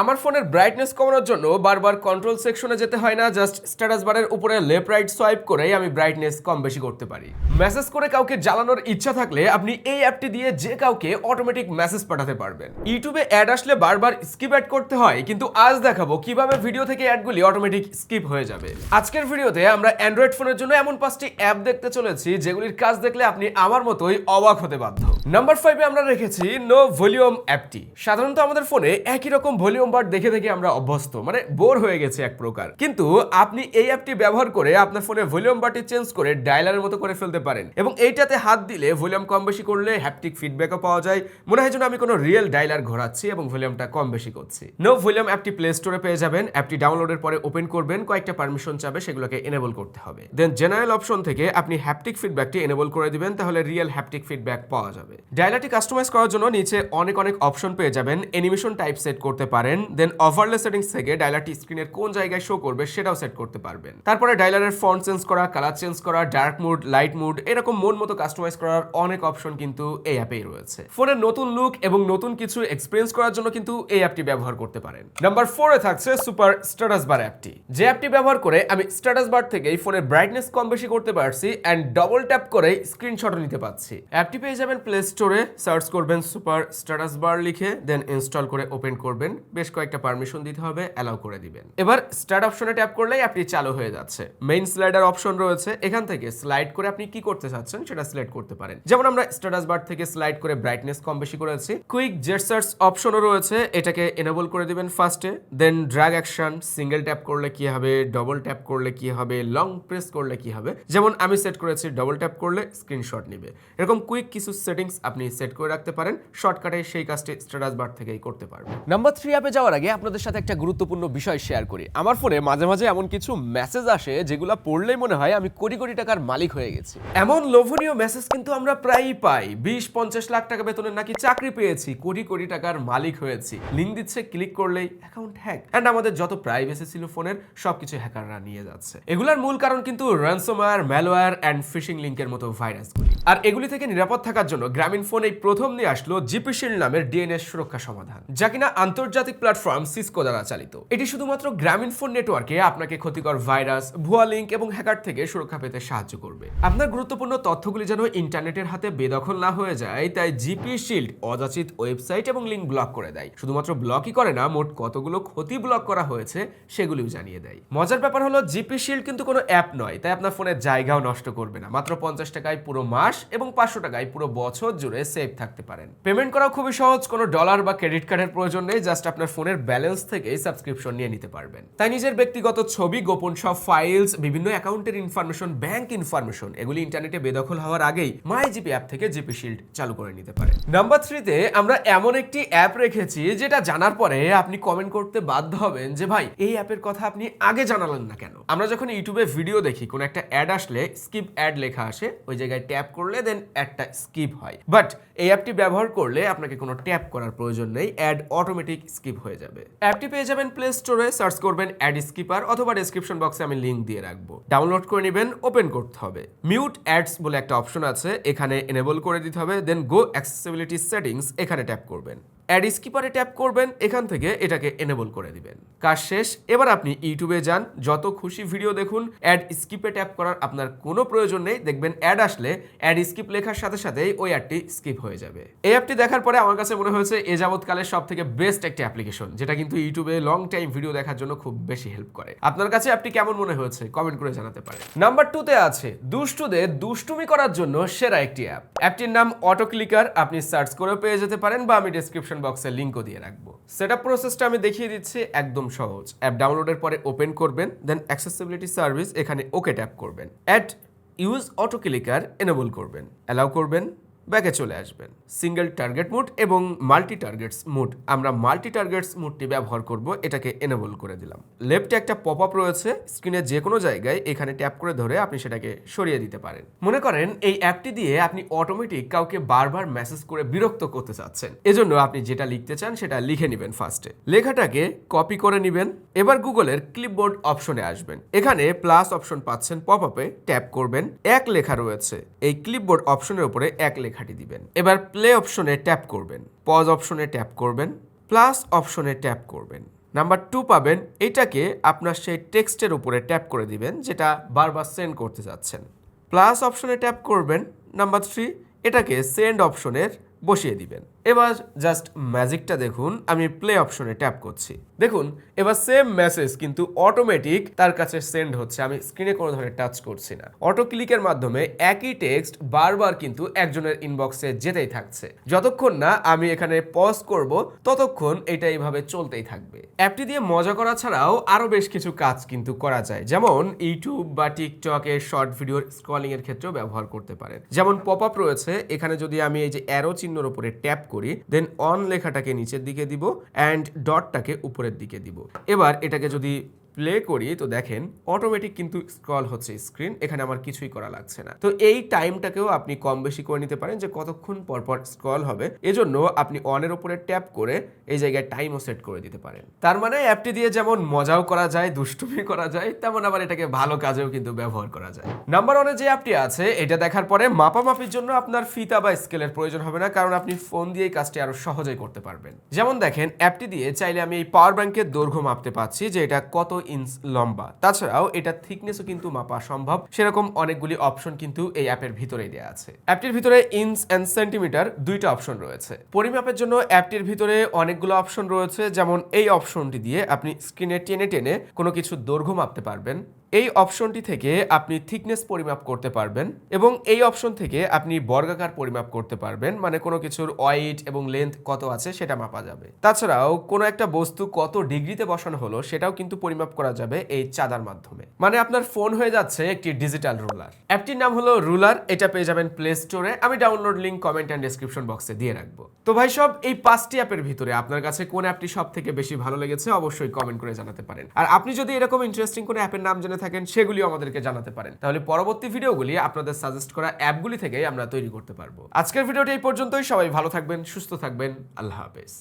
আমার ফোনের ব্রাইটনেস কমানোর জন্য বারবার কন্ট্রোল সেকশনে যেতে হয় না, জাস্ট স্ট্যাটাস বারের উপরে লেফট রাইট সোয়াইপ করেই আমি ব্রাইটনেস কম বেশি করতে পারি। মেসেজ করে কাউকে জ্বালানোর ইচ্ছা থাকলে আপনি এই অ্যাপটি দিয়ে যে কাউকে অটোমেটিক মেসেজ পাঠাতে পারবেন। ইউটিউবে অ্যাড আসলে বারবার স্কিপ অ্যাড করতে হয়, কিন্তু আজ দেখাবো কিভাবে ভিডিও থেকে অ্যাডগুলি অটোমেটিক স্কিপ হয়ে যাবে। আজকের ভিডিওতে আমরা অ্যান্ড্রয়েড ফোনের জন্য এমন 5টি অ্যাপ দেখতে চলেছি যেগুলির কাজ দেখলে আপনি আমার মতোই অবাক হতে বাধ্য। নাম্বার 5 এ আমরা রেখেছি নো ভলিউম অ্যাপটি। সাধারণত আমাদের ফোনে একই রকম ভলিউম বার দেখে দেখে আমরা অভ্যস্ত, মানে বোর হয়ে গেছে এক প্রকার। কিন্তু আপনি এই অ্যাপটি ব্যবহার করে আপনার ফোনে ভলিউম বারটি চেঞ্জ করে ডায়ালারের মতো করে ফেলতে পারেন, এবং এইটাতে হাত দিলে ভলিউম কম বেশি করলে হ্যাপটিক ফিডব্যাকও পাওয়া যায়। মনে হয় যেন আমি কোনো রিয়েল ডায়ালার ঘোরাচ্ছি এবং ভলিউমটা কম বেশি করছি। নো ভলিউম অ্যাপটি প্লে স্টোরে পেয়ে যাবেন। অ্যাপটি ডাউনলোডের পরে ওপেন করবেন, কয়েকটা পারমিশন চাবে, সেগুলোকে এনেবল করতে হবে। দেন জেনারেল অপশন থেকে আপনি হ্যাপটিক ফিডব্যাকটি এনেবল করে দিবেন, তাহলে রিয়েল হ্যাপটিক ফিডব্যাক পাওয়া যাবে। ডায়ালারটি কাস্টমাইজ করার জন্য নিচে অনেক অপশন পেয়ে যাবেন। অ্যানিমেশন টাইপ সেট করতে পারেন। দেন ওভারলে সেটিংস থেকে ডায়ালারটি স্ক্রিনের কোন জায়গায় শো করবে সেটাও সেট করতে পারবেন। তারপরে ডায়ালারের ফন্ট চেঞ্জ করা, কালার চেঞ্জ করা, ডার্ক মুড, লাইট মুড, এরকম মন মতো কাস্টমাইজ করার অনেক অপশন কিন্তু এই অ্যাপেই রয়েছে। ফোনের নতুন লুক এবং নতুন কিছু এক্সপেরিয়েন্স করার জন্য কিন্তু এই অ্যাপটি ব্যবহার করতে পারেন। নাম্বার 4 এ থাকছে সুপার স্ট্যাটাস বার অ্যাপটি। যে অ্যাপটি ব্যবহার করে আমি স্ট্যাটাস বার থেকেই ফোনের ব্রাইটনেস কম বেশি করতে পারছি এন্ড ডবল ট্যাপ করে স্ক্রিনশটও নিতে পাচ্ছি। অ্যাপটি পেয়ে যাবেন প্লে স্টোরে, সার্চ করবেন সুপার স্ট্যাটাস বার লিখে, দেন ইনস্টল করে ওপেন করবেন। বেশ কয়েকটা পারমিশন দিতে হবে, অ্যালাউ করে দিবেন। এবার স্টার্ট অপশনে ট্যাপ করলেই অ্যাপটি চালু হয়ে যাচ্ছে। মেইন স্লাইডার অপশন রয়েছে, এখান থেকে স্লাইড করে আপনি কি করতে চাচ্ছেন সেটা সিলেক্ট করতে পারেন। যেমন আমরা স্ট্যাটাস বার থেকে স্লাইড করে ব্রাইটনেস কম বেশি করেছি। কুইক জেস্টার্স অপশনও রয়েছে, এটাকে এনেবল করে দিবেন ফার্স্টে। দেন ড্র্যাগ অ্যাকশন, সিঙ্গেল ট্যাপ করলে কি হবে, ডবল ট্যাপ করলে কি হবে, লং প্রেস করলে কি হবে। যেমন আমি সেট করেছি ডবল ট্যাপ করলে স্ক্রিনশট নিবে। এরকম কুইক কিছু সেটিংস আপনি সেট করে রাখতে পারেন, শর্টকাটে সেই কাজটি স্ট্যাটাস বার থেকেই করতে পারবেন। নাম্বার 3 অ্যাপে যাওয়ার আগে আপনাদের সাথে একটা গুরুত্বপূর্ণ বিষয় শেয়ার করি। আমার ফোনে মাঝে মাঝে এমন কিছু মেসেজ আসে যেগুলো পড়লেই মনে হয় আমি কোটি কোটি টাকার মালিক হয়ে গেছি। এমন লোভনীয় মেসেজ কিন্তু আমরা প্রায়ই পাই। 20-50 লাখ টাকা বেতনের নাকি চাকরি পেয়েছি, কোটি কোটি টাকার মালিক হয়েছি, লিঙ্ক দিচ্ছে, ক্লিক করলেই অ্যাকাউন্ট হ্যাক, এন্ড আমাদের যত প্রাইভেসি ছিল ফোনের সবকিছু হ্যাকাররা নিয়ে যাচ্ছে। এগুলোর মূল কারণ কিন্তু র্যানসমওয়্যার, ম্যালওয়্যার এন্ড ফিশিং লিঙ্কের মতো ভাইরাসগুলি। আর এগুলি থেকে নিরাপদ থাকার জন্য গ্রামীণ ফোন এই প্রথম নিয়ে আসলো জিপি শিল্ড নামের ডিএনএস সুরক্ষা সমাধান, যা কিনা আন্তর্জাতিক প্ল্যাটফর্ম সিসকো দ্বারা চালিত। এটি শুধুমাত্র গ্রামীণ ফোন নেটওয়ার্কে আপনাকে ক্ষতিকর ভাইরাস, ভুয়া লিঙ্ক এবং হ্যাকার থেকে সুরক্ষা পেতে সাহায্য করবে। আপনার গুরুত্বপূর্ণ তথ্যগুলি যেন ইন্টারনেটের হাতে বেদখল না হয়ে যায়, তাই জিপি শিল্ড অযাচিত ওয়েবসাইট এবং লিঙ্ক ব্লক করে দেয়। শুধুমাত্র ব্লকই করে না, মোট কতগুলো ক্ষতি ব্লক করা হয়েছে সেগুলিও জানিয়ে দেয়। মজার ব্যাপার হলো জিপি শিল্ড কিন্তু কোনো অ্যাপ নয়, তাই আপনার ফোনের জায়গাও নষ্ট করবে না। মাত্র 50 টাকায় পুরো মাস এবং 500 টাকায় পুরো বছর জুড়ে সেভ থাকতে পারেন। পেমেন্ট করা খুবই সহজ, কোনো ডলার বা ক্রেডিট কার্ডের প্রয়োজন নেই, জাস্ট আপনার ফোনের ব্যালেন্স থেকেই সাবস্ক্রিপশন নিয়ে নিতে পারবেন। তাই নিজের ব্যক্তিগত ছবি, গোপন সব ফাইলস, বিভিন্ন অ্যাকাউন্টের ইনফরমেশন, ব্যাংক ইনফরমেশন, এগুলি ইন্টারনেটে বেদখল হওয়ার আগেই মাই জিপি অ্যাপ থেকে জিপি শিল্ড চালু করে নিতে পারেন। নাম্বার 3 তে আমরা এমন একটি অ্যাপ রেখেছি যেটা জানার পরে আপনি কমেন্ট করতে বাধ্য হবেন যে ভাই এই অ্যাপের কথা আপনি আগে জানালেন না কেন। আমরা যখন ইউটিউবে ভিডিও দেখি, কোন একটা অ্যাড আসলে স্কিপ অ্যাড লেখা আসে, ওই জায়গায় ট্যাপ করলে দেন অ্যাডটা স্কিপ হয়। বাট এই অ্যাপটি ব্যবহার করলে আপনাকে কোনো ট্যাপ করার প্রয়োজন নেই, অ্যাড অটোমেটিক স্কিপ হয়ে যাবে। অ্যাপটি পেয়ে যাবেন প্লে স্টোরে, সার্চ করবেন অ্যাড স্কিপার, অথবা ডেসক্রিপশন বক্সে আমি লিংক দিয়ে রাখবো। ডাউনলোড করে নেবেন, ওপেন করতে হবে। মিউট অ্যাডস বলে একটা অপশন আছে, এখানে এনেবল করে দিতে হবে। দেন গো অ্যাক্সেসিবিলিটি সেটিংস, এখানে ট্যাপ করবেন। অ্যাড স্কিপারে ট্যাপ করবেন, এখান থেকে এটাকে এনেবল করে দিবেন। কাজ শেষ। এবার আপনি ইউটিউবে যান, যত খুশি ভিডিও দেখুন, অ্যাড স্কিপে ট্যাপ করার আপনার কোনো প্রয়োজন নেই। দেখবেন অ্যাড আসলে অ্যাড স্কিপ লেখার সাথে সাথেই ওই অ্যাডটি স্কিপ হয়ে যাবে। এই অ্যাপটি দেখার পরে আমার কাছে মনে হয়েছে এ যাবৎকালের সব থেকে বেস্ট একটি অ্যাপ্লিকেশন, যেটা কিন্তু ইউটিউবে লং টাইম ভিডিও দেখার জন্য খুব বেশি হেল্প করে। আপনার কাছে অ্যাপটি কেমন মনে হয়েছে কমেন্ট করে জানাতে পারেন। নাম্বার 2 তে আছে দুষ্টুদের দুষ্টুমি করার জন্য সেরা একটি অ্যাপ। অ্যাপটির নাম অটো ক্লিকার, আপনি সার্চ করে পেয়ে যেতে পারেন, বা আমি ডেসক্রিপশন বক্সে লিংকও দিয়ে রাখবো। সেটআপ প্রসেসটা আমি দেখিয়ে দিচ্ছি, একদম সহজ। অ্যাপ ডাউনলোডের পরে ওপেন করবেন, দেন অ্যাক্সেসিবিলিটি সার্ভিস, এখানে ওকে ট্যাপ করবেন। Add use auto clicker enable করবেন, অ্যালাউ করবেন, ব্যাকে চলে আসবেন। সিঙ্গেল টার্গেট মোড এবং মাল্টি টার্গেটস মোড, আমরা মাল্টি টার্গেটস মোডটি ব্যবহার করব, এটাকে এনেবল করে দিলাম। লেফটে একটা পপ আপ রয়েছে, স্ক্রিনের যে কোনো জায়গায় এখানে ট্যাপ করে ধরে আপনি সেটাকে সরিয়ে দিতে পারেন। মনে করেন এই অ্যাপটি দিয়ে আপনি অটোমেটিক কাউকে বারবার মেসেজ করে বিরক্ত করতে চাচ্ছেন, এজন্য আপনি যেটা লিখতে চান সেটা লিখে নেবেন। ফার্স্টে লেখাটাকে কপি করে নেবেন। এবার গুগলের ক্লিপবোর্ড অপশনে আসবেন, এখানে প্লাস অপশন পাচ্ছেন, পপ আপে ট্যাপ করবেন, এক লেখা রয়েছে, এই ক্লিপবোর্ড অপশনের উপরে এক লেখাটি দিবেন। এবার প্লে অপশনে ট্যাপ করবেন, পজ অপশনে ট্যাপ করবেন, প্লাস অপশনে ট্যাপ করবেন। নাম্বার 2 পাবেন, এটাকে আপনার সেই টেক্সটের উপরে ট্যাপ করে দিবেন যেটা বারবার সেন্ড করতে যাচ্ছেন। প্লাস অপশনে ট্যাপ করবেন। নাম্বার 3, এটাকে সেন্ড অপশনের বসিয়ে দিবেন। এবার জাস্ট ম্যাজিকটা দেখুন, আমি প্লে অপশনে ট্যাপ করছি। দেখুন এবার সেম মেসেজ কিন্তু অটোমেটিক তার কাছে সেন্ড হচ্ছে, আমি স্ক্রিনে কোনো ধরনের টাচ করছি না। অটো ক্লিকের মাধ্যমে একই টেক্সট বারবার কিন্তু একজনের ইনবক্সে যেতেই থাকছে। যতক্ষণ না আমি এখানে পজ করব ততক্ষণ এটা এইভাবে চলতেই থাকবে। অ্যাপটি দিয়ে মজা করা ছাড়াও আরো বেশ কিছু কাজ কিন্তু করা যায়, যেমন ইউটিউব বা টিকটকে শর্ট ভিডিওর স্ক্রলিং এর ক্ষেত্রেও ব্যবহার করতে পারেন। যেমন পপ আপ রয়েছে, এখানে যদি আমি এই যে অ্যারো চিহ্নের উপরে ট্যাপ করি, দেন অন লেখাটাকে নিচের দিকে দিব অ্যান্ড ডটটাকে উপরের দিকে দিব। এবার এটাকে যদি প্লে করি তো দেখেন অটোমেটিক কিন্তু স্ক্রল হচ্ছে স্ক্রিন, এখানে আমার কিছুই করা লাগছে না। তো এই টাইমটাকেও আপনি কম বেশি করে নিতে পারেন যে কতক্ষণ পর পর স্ক্রল হবে। এজন্য আপনি অনের উপরে ট্যাপ করে এই জায়গায় টাইমও সেট করে দিতে পারেন। তার মানে অ্যাপটি দিয়ে যেমন মজাও করা যায়, দুষ্টুমি করা যায়, তেমন আবার এটাকে ভালো কাজেও কিন্তু ব্যবহার করা যায়। নাম্বার 1 যে অ্যাপটি আছে এটা দেখার পরে মাপামাপির জন্য আপনার ফিতা বা স্কেলের প্রয়োজন হবে না, কারণ আপনি ফোন দিয়ে এই কাজটি আরো সহজেই করতে পারবেন। যেমন দেখেন অ্যাপটি দিয়ে চাইলে আমি এই পাওয়ার ব্যাংকের দৈর্ঘ্য মাপতে পারছি যে এটা কত ইঞ্চ লম্বা। তাছাড়াও এটা থিকনেসও কিন্তু মাপা সম্ভব, সেরকম অনেকগুলি অপশন কিন্তু এই অ্যাপের ভিতরেই দেওয়া আছে। অ্যাপটির ভিতরে ইঞ্চ এন্ড সেন্টিমিটার দুইটা অপশন রয়েছে। পরিমাপের জন্য অ্যাপটির ভিতরে অনেকগুলো অপশন রয়েছে, যেমন এই অপশনটি দিয়ে আপনি স্ক্রিনে টেনে টেনে কোনো কিছু দৈর্ঘ্য মাপতে পারবেন। এই অপশনটি থেকে আপনি থিকনেস পরিমাপ করতে পারবেন এবং এই অপশন থেকে আপনি বর্গাকার পরিমাপ করতে পারবেন, মানে কোনো কিছুর ওয়েট এবং লেন্থ কত আছে সেটা মাপা যাবে। তাছাড়াও কোনো একটা বস্তু কত ডিগ্রিতে বসানো হলো সেটাও কিন্তু পরিমাপ করা যাবে এই চাঁদার মাধ্যমে। মানে আপনার ফোন হয়ে যাচ্ছে একটি ডিজিটাল রুলার। অ্যাপটির নাম হলো রুলার, এটা পেয়ে যাবেন প্লে স্টোরে। আমি download link comment and description বক্সে দিয়ে রাখবো। তো ভাই সব এই 5টি অ্যাপের ভিতরে আপনার কাছে কোন অ্যাপটি সব থেকে বেশি ভালো লেগেছে অবশ্যই কমেন্ট করে জানাতে পারেন। আর আপনি যদি এরকম ইন্টারেস্টিং কোনো অ্যাপের নাম জেনে থাকেন সেগুলিও আমাদেরকে জানাতে পারেন, তাহলে পরবর্তী ভিডিওগুলি আপনাদের সাজেস্ট করা অ্যাপগুলি থেকেই আমরা তৈরি করতে পারবো। আজকের ভিডিওটি এই পর্যন্তই। সবাই ভালো থাকবেন, সুস্থ থাকবেন, আল্লাহ হাফেজ।